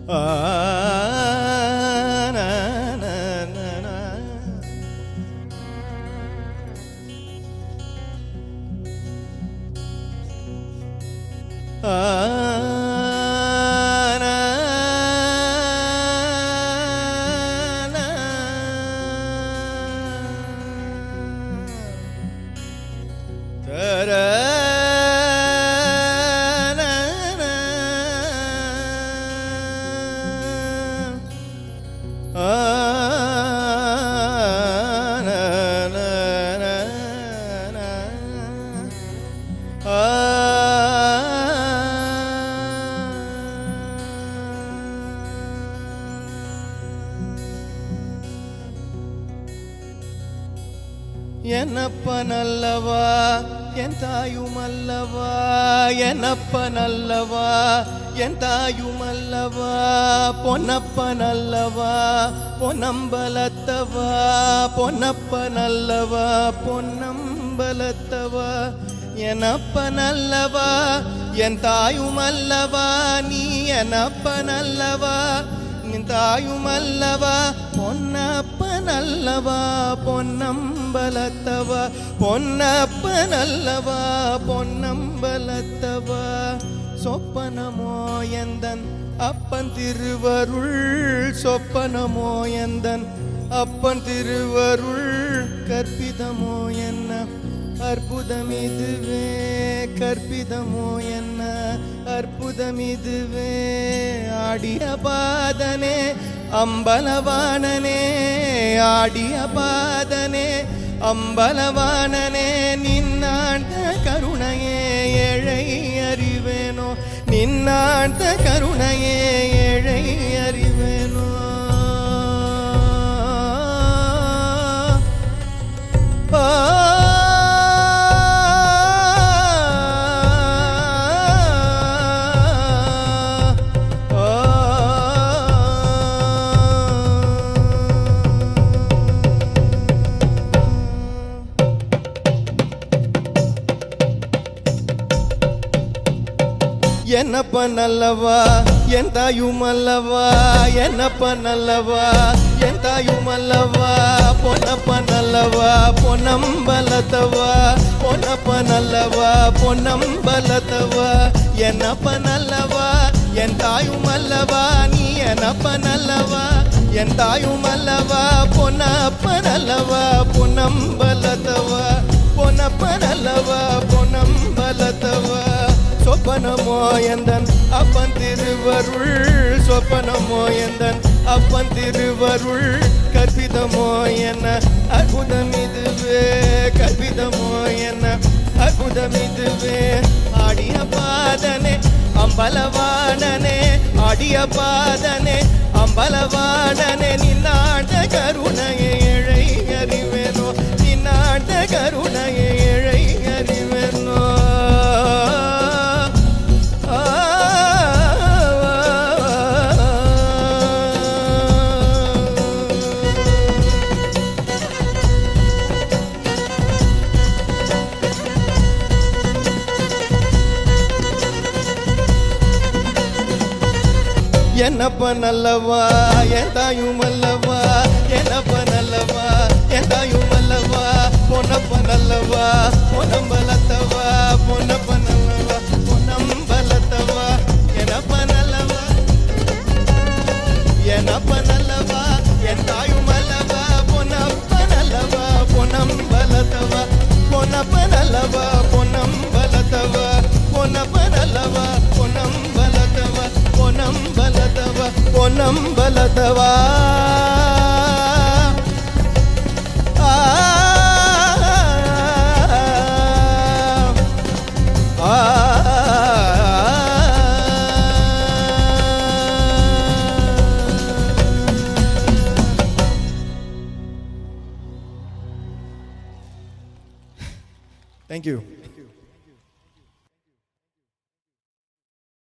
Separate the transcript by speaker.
Speaker 1: ஆ நா நா நா நா. ஆ நா நா. தர என்னப்பனல்லவா என் தாயுமல்லவா, என்னப்பனல்லவா என் தாயுமல்லவா, பொன்னப்பனல்லவா பொன்னம்பலத்தவா, பொன்னப்பனல்லவா பொன்னம்பலத்தவா, என்னப்பனல்லவா என் தாயுமல்லவா, நீ என்னப்பனல்லவா நின் தாயுமல்லவா, பொன்னப்பனல்லவா பொன்னம்பலத்தவா, பொன்னப்பனல்லவா பொன்னம்பலத்தவா. சொப்பனமோ எந்தன் அப்பன் திருவருள், சொப்பனமோ எந்தன் அப்பன் திருவருள், கற்பிதமோ என்ன அற்புதமிதுவே, கற்பிதமோ என்ன அற்புதமிதுவே. ஆடிய பாதனே அம்பலவாணனே, ஆடிய பாதனே அம்பலவாணனே, நின்னாண்ட கருணையே ஏழை அறிவேனோ, நின்னாண்ட கருணையே ஏழை அறிவேனோ. என்னப்பனல்லவா என் தாயுமல்லவா, என்னப்பனல்லவா என் தாயுமல்லவா, பொன்னப்பனல்லவா பொன்னம்பலத்தவா, பொன்னப்பனல்லவா பொன்னம்பலத்தவா. என்னப்பனல்லவா என் தாயுமல்லவா, நீ என்னப்பனல்லவா என் தாயுமல்லவா, பொன்னப்பனல்லவா பொன்னம்பலத்தவா, பொன்னப்பனல்லவா பொன்னம்பலத்தவா. சொப்பனமோ எந்தன் அப்பன் திருவருள், சொப்பனமோ எந்தன் அப்பன் திருவருள், கற்பிதமோ என்ன அற்புதமிதுவே, கற்பிதமோ என்ன அற்புதமிதுவே. ஆடிய பாதனே அம்பலவாணனே, ஆடிய பாதனே அம்பலவாணனே, நின்னாண்ட கருணையை ஏழை அறிவேனோ, நின்னாண்ட கருணையை ஏழை அறிவேனோ. என்னப்பனல்லவா என் தாயுமல்லவா, என்னப்பனல்லவா என் தாயுமல்லவா, பொன்னப்பனல்லவா பொன்னம்பலத்தவா, பொன்னப்பனல்லவா பொன்னம்பலத்தவா. என்னப்பனல்லவா என்னப்பனல்லவா என் தாயுமல்லவா, பொன்னப்பனல்லவா பொன்னம்பலத்தவா, பொன்னப்பனல்லவா பொன்னம்பலத்தவா, பொன்னப்பனல்லவா பொன்னம்பலத்தவா, பொன்னம்பலத்தவா பொன்னம்பலத்தவா. Thank you.